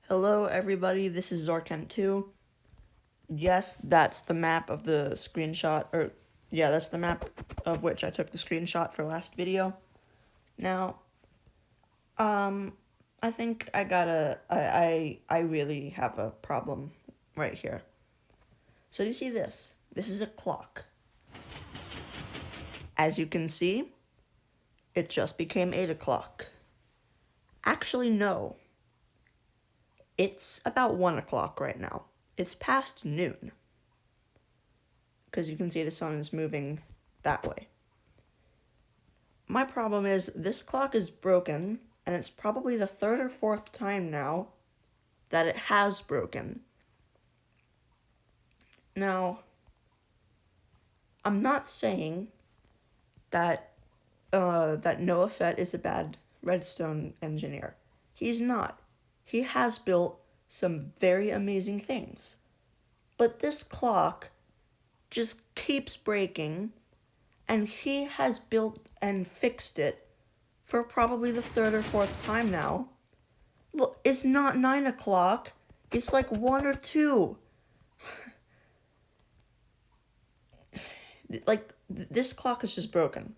Hello everybody, this is Zorken2. Yes, that's the map of the screenshot, that's the map of which I took the screenshot for last video. Now, I think I really have a problem right here. So do you see this? This is a clock. As you can see, it just became 8 o'clock. Actually, no. It's about 1 o'clock right now. It's past noon. Because you can see the sun is moving that way. My problem is this clock is broken, and it's probably the third or fourth time now that it has broken. Now, I'm not saying that Noah Fett is a bad redstone engineer. He's not. He has built some very amazing things. But this clock just keeps breaking, and he has built and fixed it for probably the third or fourth time now. Look, it's not 9 o'clock. It's like 1 or 2. This clock is just broken.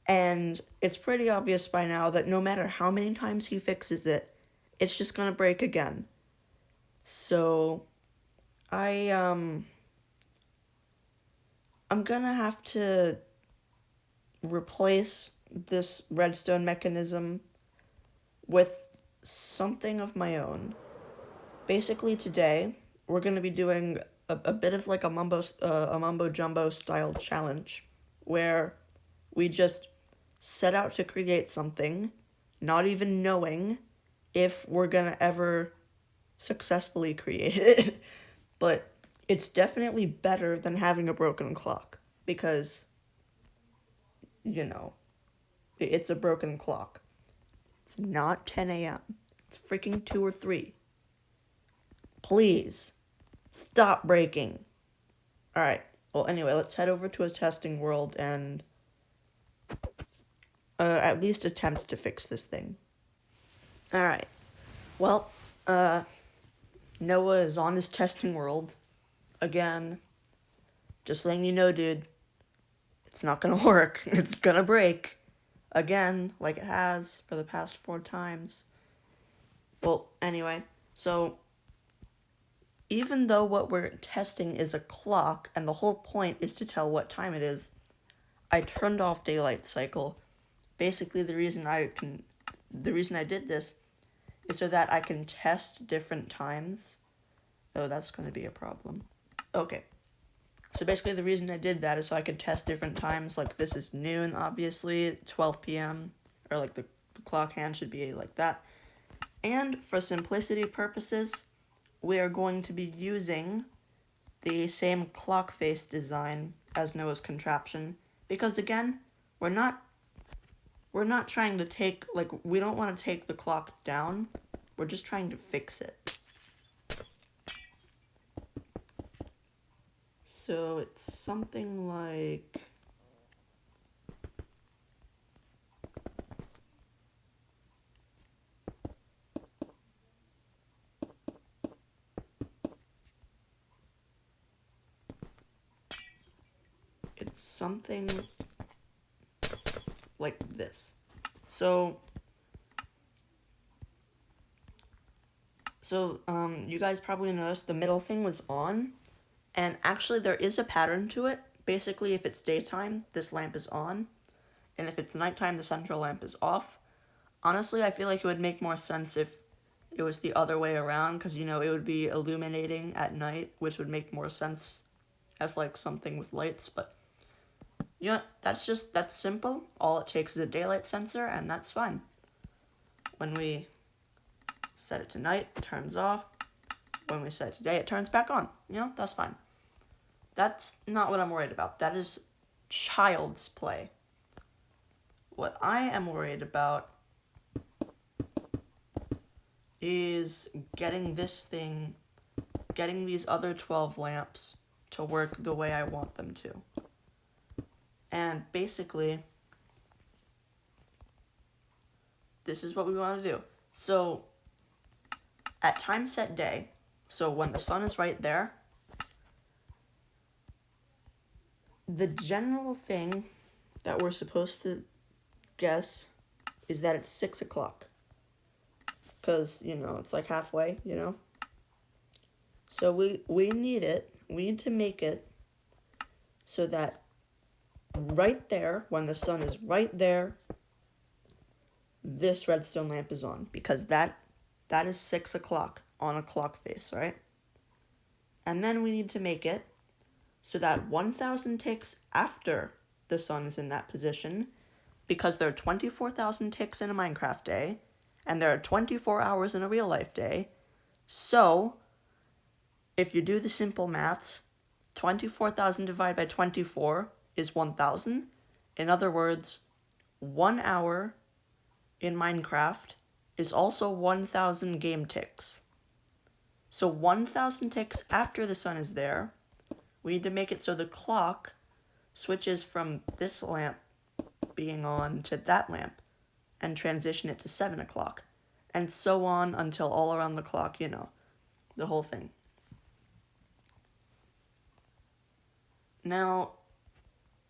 And it's pretty obvious by now that no matter how many times he fixes it, it's just gonna break again. So, I'm gonna have to replace this redstone mechanism with something of my own. Basically today, we're gonna be doing a bit of like a mumbo jumbo style challenge where we just set out to create something, not even knowing if we're gonna ever successfully create it. But it's definitely better than having a broken clock because, it's a broken clock. It's not 10 a.m. It's freaking 2 or 3. Please, stop breaking. Alright, well, anyway, let's head over to a testing world and at least attempt to fix this thing. Alright, well, Noah is on his testing world. Again, just letting you know, dude, it's not gonna work. It's gonna break. Again, like it has for the past 4 times. Well, anyway, so even though what we're testing is a clock, and the whole point is to tell what time it is, I turned off daylight cycle. Basically, the reason I did this is so that I can test different times. Oh, that's going to be a problem. Okay. So basically, the reason I did that is so I could test different times. Like, this is noon, obviously, 12 p.m., or like the clock hand should be like that. And for simplicity purposes, we are going to be using the same clock face design as Noah's contraption, because again, we're not trying to take, we don't want to take the clock down, we're just trying to fix it. So it's something like... It's something like this. So you guys probably noticed the middle thing was on, and actually there is a pattern to it. Basically, if it's daytime, this lamp is on, and if it's nighttime, the central lamp is off. Honestly, I feel like it would make more sense if it was the other way around, because, it would be illuminating at night, which would make more sense as, something with lights, but, that's simple. All it takes is a daylight sensor, and that's fine. When we set it to night, it turns off. When we set it to day, it turns back on. That's fine. That's not what I'm worried about. That is child's play. What I am worried about is getting these other 12 lamps to work the way I want them to. And basically, this is what we want to do. So, at time set day, so when the sun is right there, the general thing that we're supposed to guess is that it's 6 o'clock. Because, it's like halfway, So we need to make it so that right there, when the sun is right there, this redstone lamp is on. Because that is 6 o'clock on a clock face, right? And then we need to make it so that 1,000 ticks after the sun is in that position, because there are 24,000 ticks in a Minecraft day, and there are 24 hours in a real life day. So, if you do the simple maths, 24,000 divided by 24 is 1,000. In other words, 1 hour in Minecraft is also 1,000 game ticks. So 1,000 ticks after the sun is there, we need to make it so the clock switches from this lamp being on to that lamp and transition it to 7 o'clock. And so on until all around the clock, the whole thing. Now,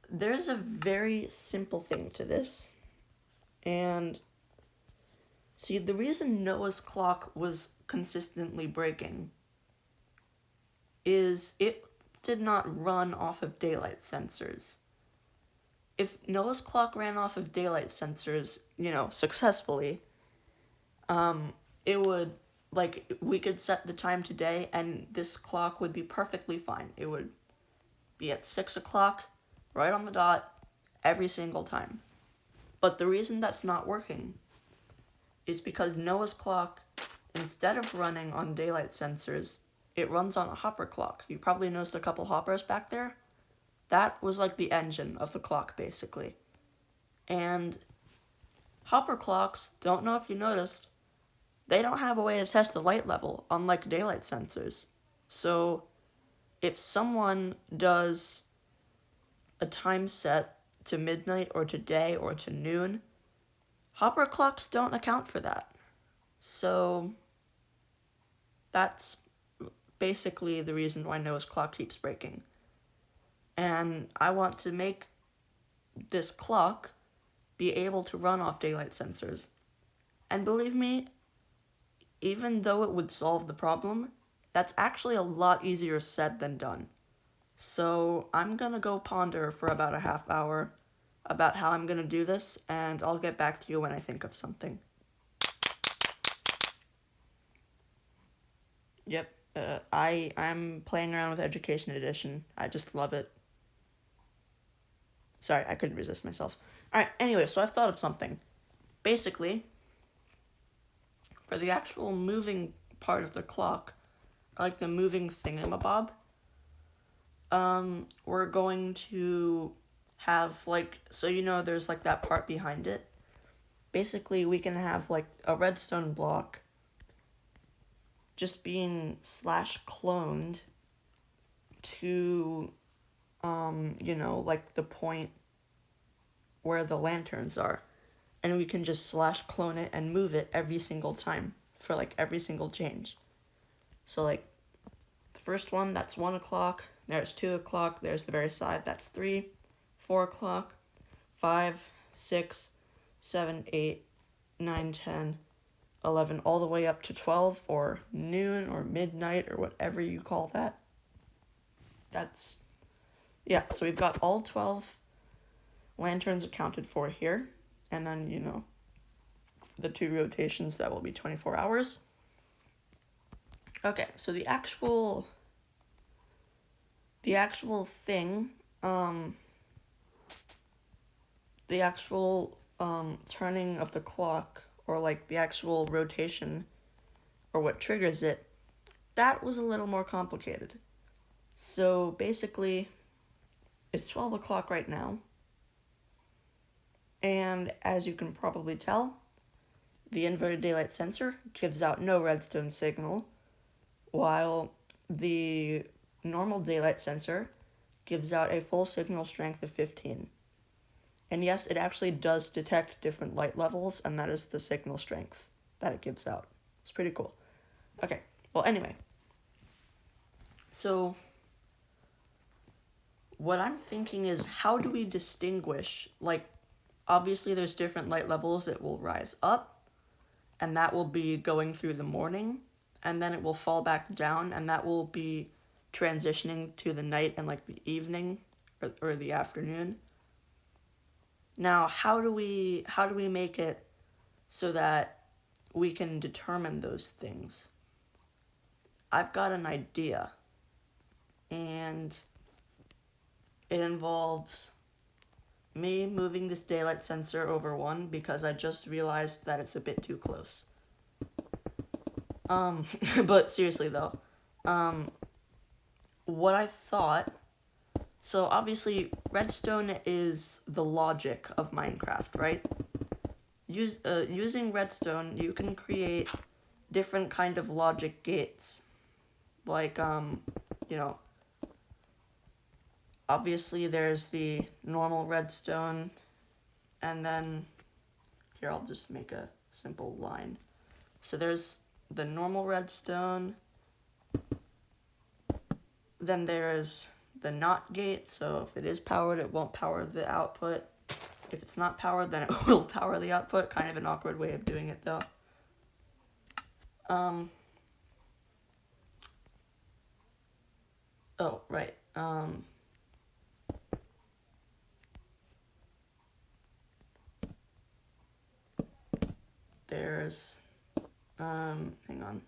there's a very simple thing to this. And see, the reason Noah's clock was consistently breaking is it did not run off of daylight sensors. If Noah's clock ran off of daylight sensors, successfully, it would, we could set the time today and this clock would be perfectly fine. It would be at 6 o'clock, right on the dot, every single time. But the reason that's not working is because Noah's clock, instead of running on daylight sensors, it runs on a hopper clock. You probably noticed a couple hoppers back there. That was like the engine of the clock, basically. And hopper clocks, don't know if you noticed, they don't have a way to test the light level, unlike daylight sensors. So if someone does a time set to midnight or to day or to noon, hopper clocks don't account for that. So that's basically the reason why Noah's clock keeps breaking. And I want to make this clock be able to run off daylight sensors. And believe me, even though it would solve the problem, that's actually a lot easier said than done. So I'm gonna go ponder for about a half hour about how I'm gonna do this, and I'll get back to you when I think of something. Yep, I'm playing around with Education Edition. I just love it. Sorry, I couldn't resist myself. Alright, anyway, so I've thought of something. Basically, for the actual moving part of the clock, like the moving thingamabob, we're going to have, so there's, that part behind it. Basically, we can have, a redstone block just being /cloned to, the point where the lanterns are. And we can just /clone it and move it every single time for, every single change. So, the first one, that's 1 o'clock. There's 2 o'clock. There's the very side, that's 3. 4 o'clock. 5, 6, 7, 8, 9, 10, 11, all the way up to 12, or noon, or midnight, or whatever you call that. So we've got all 12 lanterns accounted for here. And then, the 2 rotations, that will be 24 hours. Okay, so the actual thing, turning of the clock, or the actual rotation, or what triggers it, that was a little more complicated. So basically, it's 12 o'clock right now, and as you can probably tell, the inverted daylight sensor gives out no redstone signal, while the normal daylight sensor gives out a full signal strength of 15. And yes, it actually does detect different light levels, and that is the signal strength that it gives out. It's pretty cool. Okay, well, anyway. So, what I'm thinking is, how do we distinguish, like, obviously there's different light levels. It will rise up, and that will be going through the morning, and then it will fall back down, and that will be transitioning to the night and, like, the evening, or the afternoon. Now, how do we make it so that we can determine those things? I've got an idea, and it involves me moving this daylight sensor over one because I just realized that it's a bit too close. But seriously though, what I thought, so obviously redstone is the logic of Minecraft, right? Using redstone, you can create different kind of logic gates, like, you know, obviously there's the normal redstone, and then, here I'll just make a simple line. So there's the normal redstone, then there's the NOT gate, so if it is powered, it won't power the output. If it's not powered, then it will power the output. Kind of an awkward way of doing it, though. Oh, right. There's, hang on.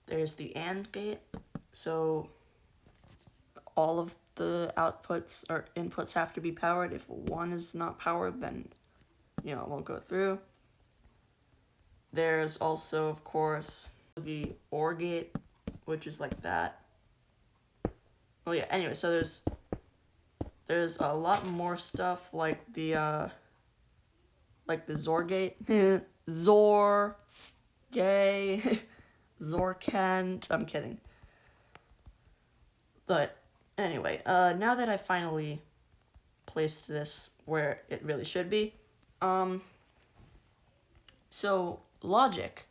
There's the AND gate, so all of the outputs or inputs have to be powered. If one is not powered, then, it won't go through. There's also, of course, the OR gate, which is like that. Oh yeah, anyway, so there's a lot more stuff like the Zor gate. Zor, gay, Zor Kent. I'm kidding. But anyway, now that I finally placed this where it really should be, so logic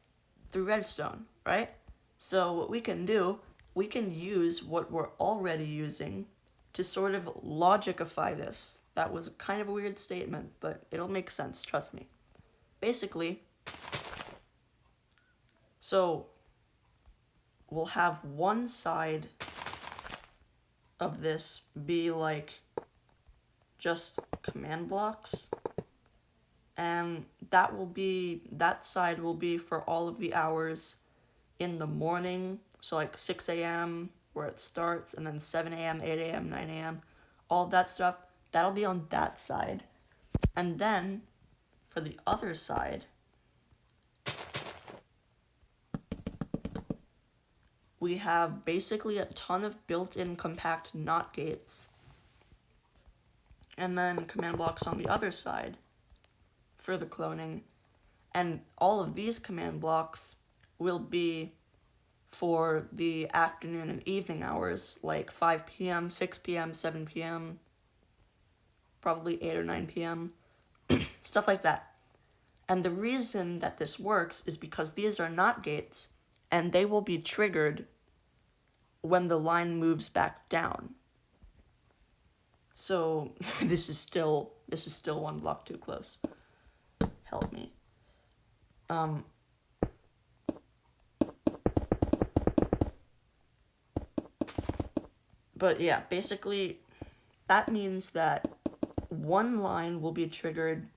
through redstone, right? So what we can do, we can use what we're already using to sort of logicify this. That was kind of a weird statement, but it'll make sense, trust me. Basically, so we'll have one side of this be like just command blocks, and that side will be for all of the hours in the morning, so like 6 a.m. where it starts, and then 7 a.m., 8 a.m., 9 a.m., all of that stuff, that'll be on that side. And then, for the other side, we have basically a ton of built-in compact NOT gates, and then command blocks on the other side for the cloning. And all of these command blocks will be for the afternoon and evening hours, like 5 p.m., 6 p.m., 7 p.m., probably 8 or 9 p.m., stuff like that. And the reason that this works is because these are NOT gates, and they will be triggered when the line moves back down. So this is still one block too close. Help me. But yeah, basically that means that one line will be triggered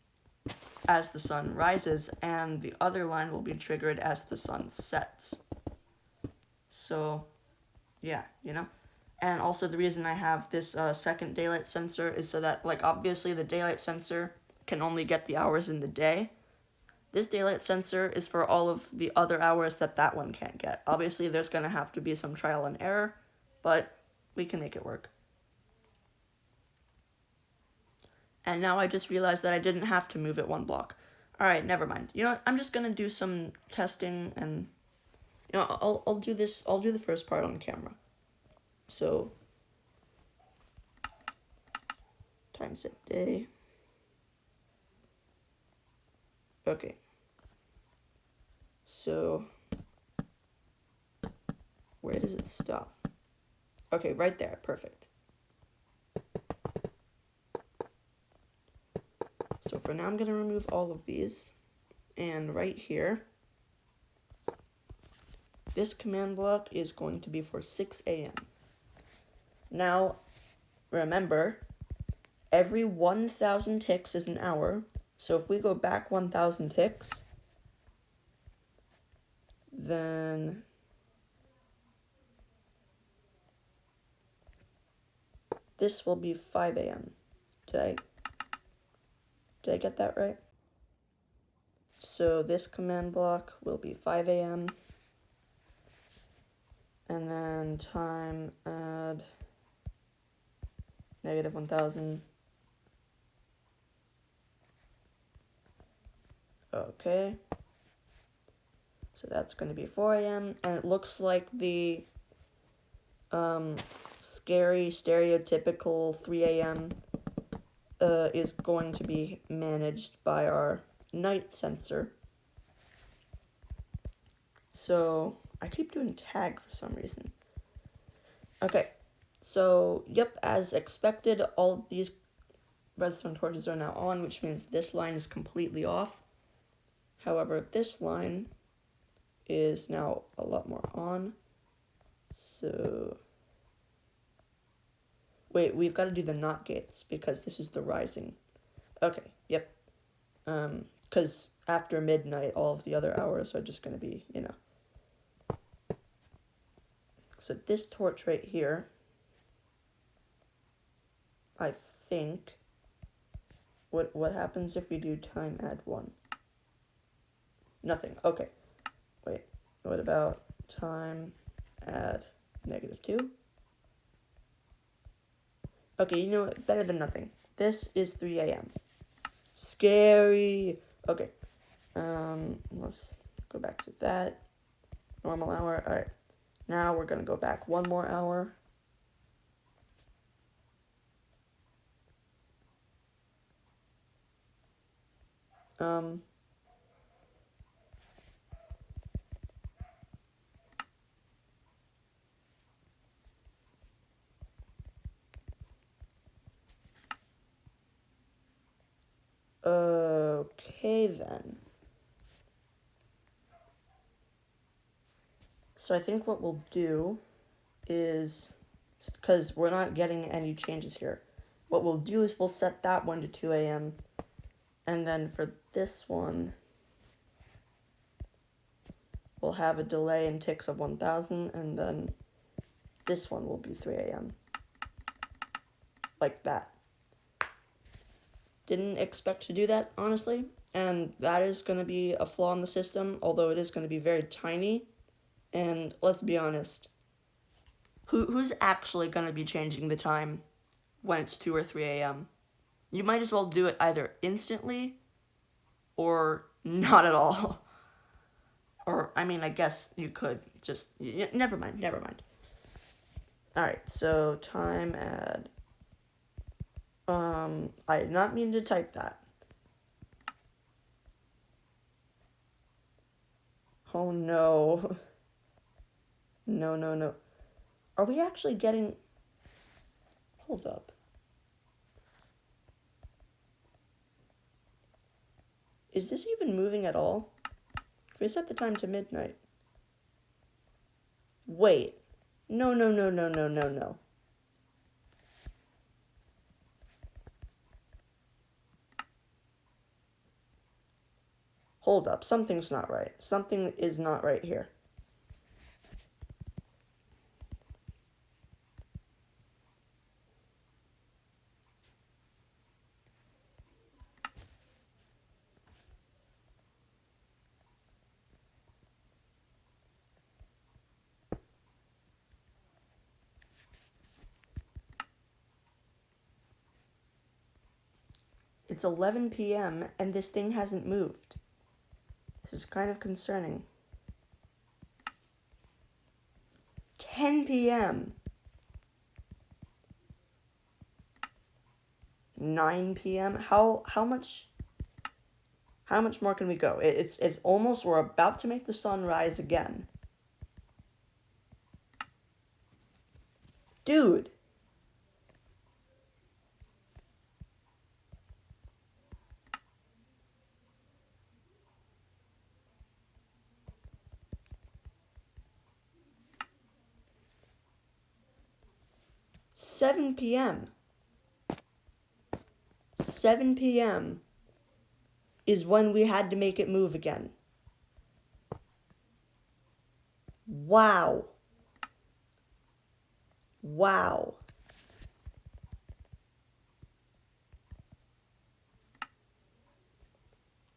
as the sun rises, and the other line will be triggered as the sun sets. So, yeah, And also the reason I have this second daylight sensor is so that, like, obviously the daylight sensor can only get the hours in the day. This daylight sensor is for all of the other hours that one can't get. Obviously there's going to have to be some trial and error, but we can make it work. And now I just realized that I didn't have to move it one block. Alright, never mind. You know what? I'm just gonna do some testing, and I'll do this. I'll do the first part on camera. So time set day. Okay. So Where does it stop? Okay, right there. Perfect. So for now, I'm going to remove all of these. And right here, this command block is going to be for 6 a.m. Now, remember, every 1,000 ticks is an hour. So if we go back 1,000 ticks, then this will be 5 a.m. Did I get that right? So this command block will be 5 a.m. And then time add negative 1,000. Okay. So that's going to be 4 a.m. And it looks like the scary, stereotypical 3 a.m. Is going to be managed by our night sensor. So I keep doing tag for some reason. Okay, so yep, as expected, all of these redstone torches are now on, which means this line is completely off. However, this line is now a lot more on. So wait, we've got to do the NOT gates because this is the rising. Okay, yep. Because after midnight, all of the other hours are just going to be, you know. So this torch right here, I think, what happens if we do time add 1? Nothing. Okay. Wait, what about time add negative 2? Okay, you know what? Better than nothing. This is 3 a.m. Scary. Okay. Let's go back to that. Normal hour. Alright. Now we're going to go back 1 more hour. Okay then. So I think what we'll do is, because we're not getting any changes here, what we'll do is we'll set that one to 2 a.m. And then for this one, we'll have a delay in ticks of 1,000, and then this one will be 3 a.m. Like that. Didn't expect to do that, honestly, and that is going to be a flaw in the system, although it is going to be very tiny. And let's be honest, who's actually going to be changing the time when it's 2 or 3 a.m.? You might as well do it either instantly or not at all. Or, I mean, I guess you could just, never mind. Alright, so time add. I did not mean to type that. Oh no. No. Are we actually getting... Hold up. Is this even moving at all? We set the time to midnight. Wait. No. Hold up. Something's not right. Something is not right here. It's 11 p.m. and this thing hasn't moved. This is kind of concerning. 10 p.m. 9 p.m. How much more can we go? It's almost, we're about to make the sun rise again. Dude. Seven p.m. 7 p.m. is when we had to make it move again. Wow. Wow.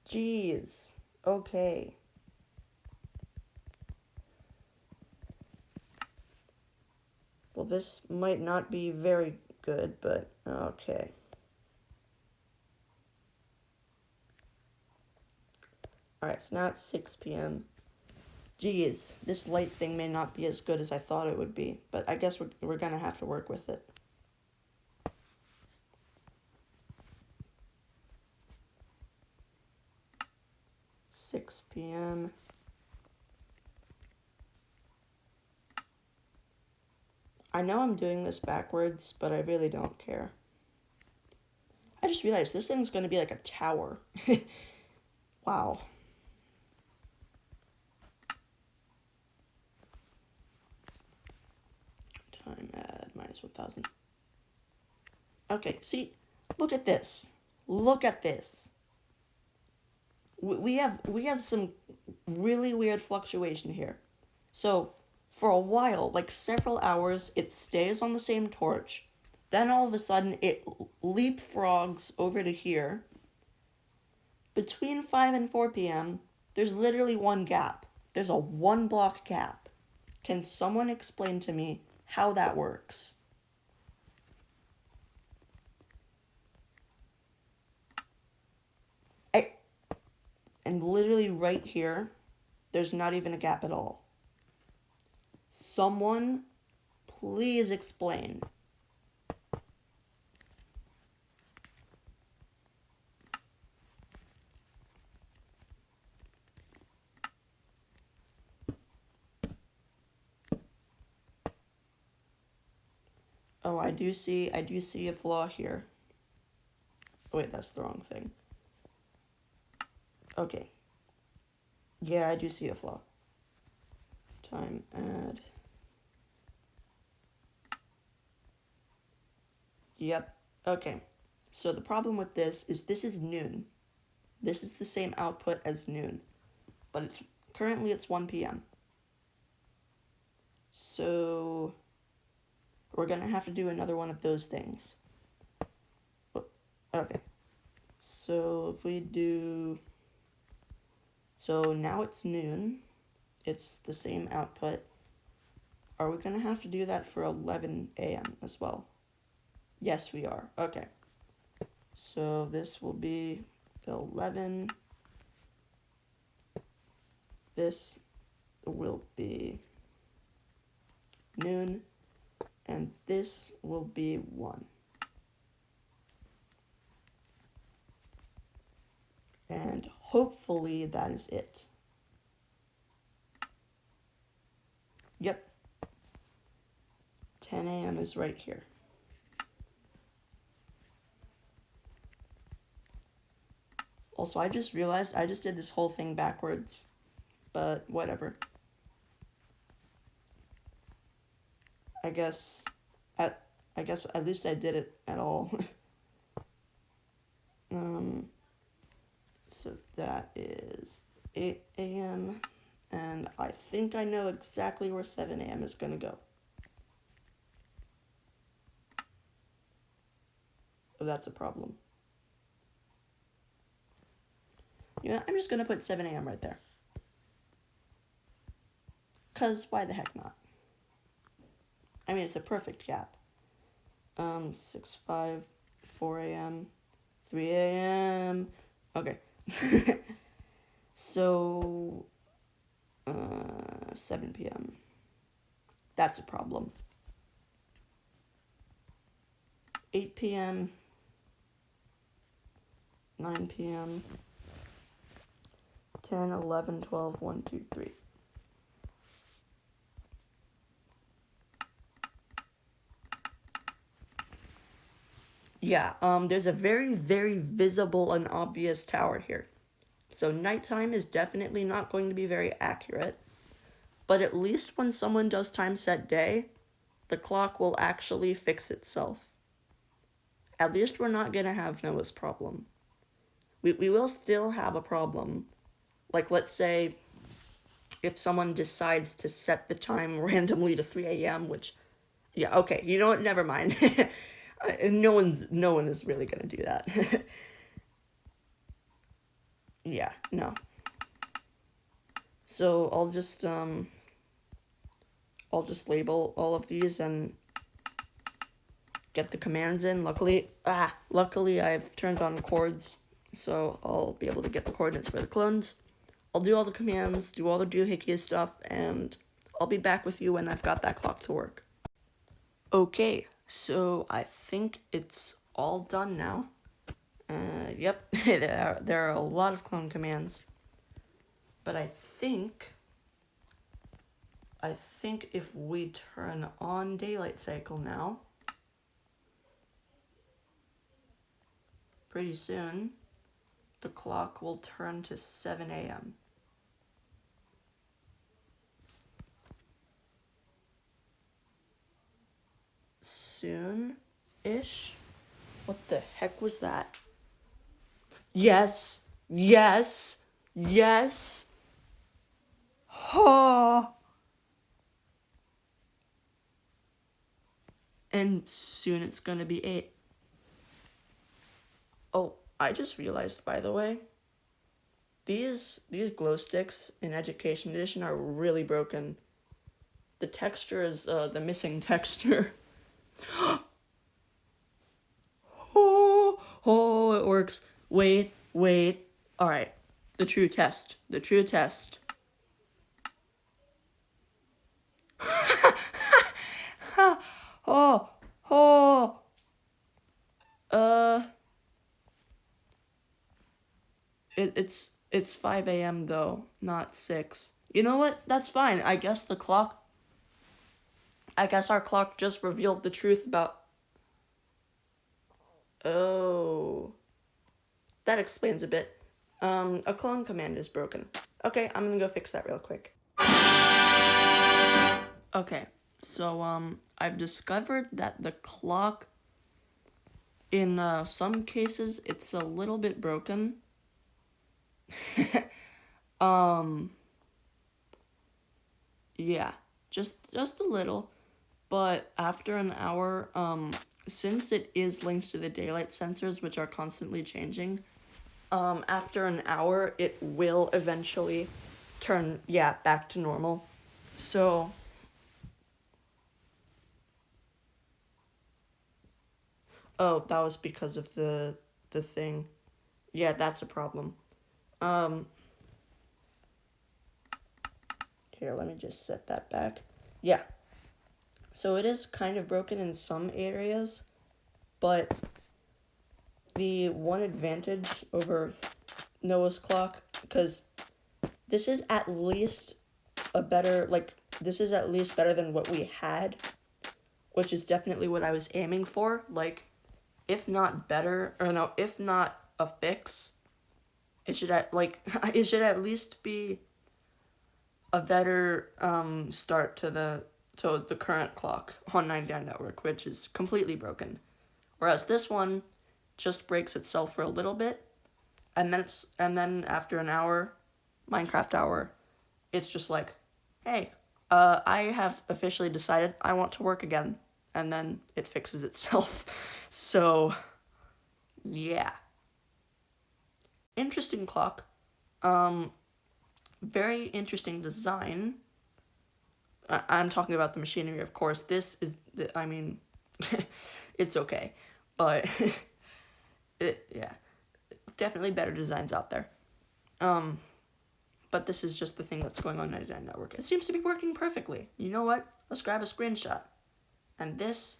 Jeez. Okay. Well, this might not be very good, but okay. Alright, so now it's 6 p.m. Geez, this light thing may not be as good as I thought it would be, but I guess we're gonna have to work with it. Six p.m. I know I'm doing this backwards, but I really don't care. I just realized this thing's gonna be like a tower. Wow. Time add minus 1,000. Okay, see, look at this. Look at this. We have some really weird fluctuation here. So, for a while, like several hours, it stays on the same torch. Then all of a sudden, it leapfrogs over to here. Between 5 and 4 p.m., there's literally one gap. There's a 1 block gap. Can someone explain to me how that works? And literally right here, there's not even a gap at all. Someone, please explain. Oh, I do see a flaw here. Oh, wait, that's the wrong thing. Okay. Yeah, I do see a flaw. Time add. Yep. Okay. So the problem with this is noon. This is the same output as noon. But it's currently it's 1 p.m. So we're gonna have to do another one of those things. Okay. So if we do... So now it's noon. It's the same output. Are we going to have to do that for 11 a.m. as well? Yes, we are. Okay. So this will be 11. This will be noon. And this will be 1. And hopefully that is it. Yep. 10 a.m. is right here. Also, I just realized I just did this whole thing backwards, but whatever. I guess at least I did it at all. So that is 8 a.m. and I think I know exactly where 7 a.m. is gonna go. Oh, that's a problem. Yeah, I'm just gonna put 7 a.m. right there. 'Cause why the heck not? I mean, it's a perfect gap. 6, 5, 4 a.m., 3 a.m. Okay. So, 7 p.m. That's a problem. 8 p.m., 9 p.m., 10, 11, 12, 1, 2, 3. Yeah, there's a very, very visible and obvious tower here. So nighttime is definitely not going to be very accurate. But at least when someone does time set day, the clock will actually fix itself. At least we're not going to have Noah's problem. We will still have a problem. Like, let's say if someone decides to set the time randomly to 3 a.m., which, yeah, okay, you know what, never mind. No one is really going to do that. Yeah, no. So I'll just label all of these and get the commands in. Luckily I've turned on chords, so I'll be able to get the coordinates for the clones. I'll do all the commands, do all the doohickey stuff, and I'll be back with you when I've got that clock to work. Okay, so I think it's all done now. Yep, there are a lot of clone commands, but I think if we turn on daylight cycle now, pretty soon the clock will turn to 7 a.m. Soon-ish? What the heck was that? Yes! Yes! Yes! Ha! And soon it's gonna be 8. Oh, I just realized, by the way, these glow sticks in Education Edition are really broken. The texture is the missing texture. Oh, it works. Wait. Alright. The true test. Oh, oh. It's 5 a.m. though, not 6. You know what? That's fine. I guess our clock just revealed the truth about... Oh. That explains a bit. A clone command is broken. Okay, I'm gonna go fix that real quick. Okay, so, I've discovered that the clock, in, some cases, it's a little bit broken. Yeah, just a little. But after an hour, since it is linked to the daylight sensors, which are constantly changing, after an hour, it will eventually turn, back to normal. So, oh, that was because of the thing. Yeah, that's a problem. Here, let me just set that back. Yeah. So it is kind of broken in some areas, but the one advantage over Noah's clock, because this is at least better than what we had, which is definitely what I was aiming for. Like, if not better, or no, if not a fix, it should it should at least be a better start to the current clock on 99 Network, which is completely broken. Whereas this one just breaks itself for a little bit, and then after an hour, Minecraft hour, it's just like, hey, I have officially decided I want to work again, and then it fixes itself. So, yeah. Interesting clock. Very interesting design. I'm talking about the machinery, of course. This is, I mean, it's okay, but definitely better designs out there. But this is just the thing that's going on 99 Network. It seems to be working perfectly. You know what? Let's grab a screenshot, and this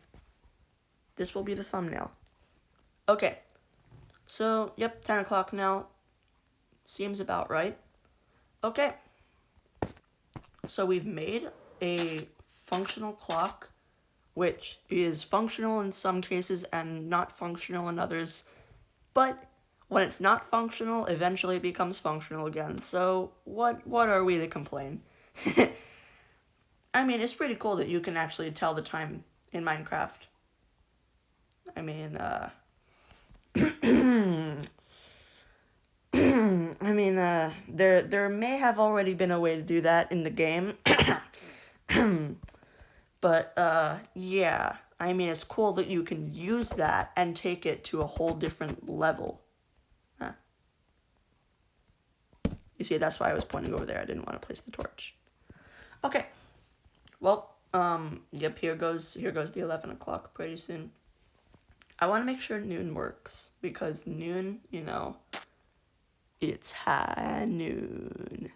will be the thumbnail. Okay, so yep, 10 o'clock now. Seems about right. Okay, so we've made a functional clock which is functional in some cases and not functional in others. But when it's not functional, eventually it becomes functional again. So what are we to complain? I mean, it's pretty cool that you can actually tell the time in Minecraft. I mean, there may have already been a way to do that in the game. But, yeah. I mean, it's cool that you can use that and take it to a whole different level. You see, that's why I was pointing over there. I didn't want to place the torch. Okay. Well, yep, here goes the 11 o'clock pretty soon. I want to make sure noon works, because noon, it's high noon.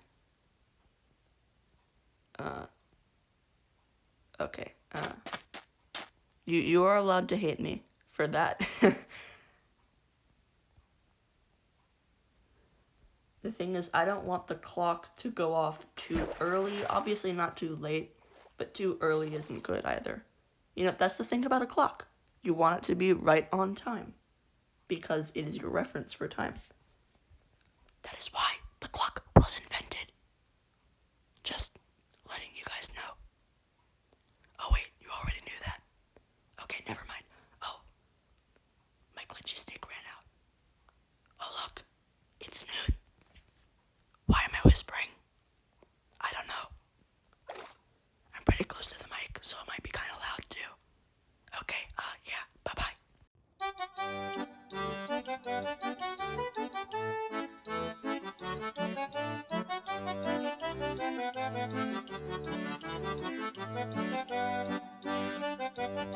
Okay. You are allowed to hate me for that. The thing is, I don't want the clock to go off too early. Obviously not too late, but too early isn't good either. That's the thing about a clock. You want it to be right on time, because it is your reference for time. That is why the clock was invented. Just letting you guys know. Oh wait, you already knew that. Okay, never mind. Oh, my glitchy stick ran out. Oh look, it's noon. Why am I whispering? I don't know. I'm pretty close to the mic, so it might be kind of loud too. Okay, yeah, bye-bye.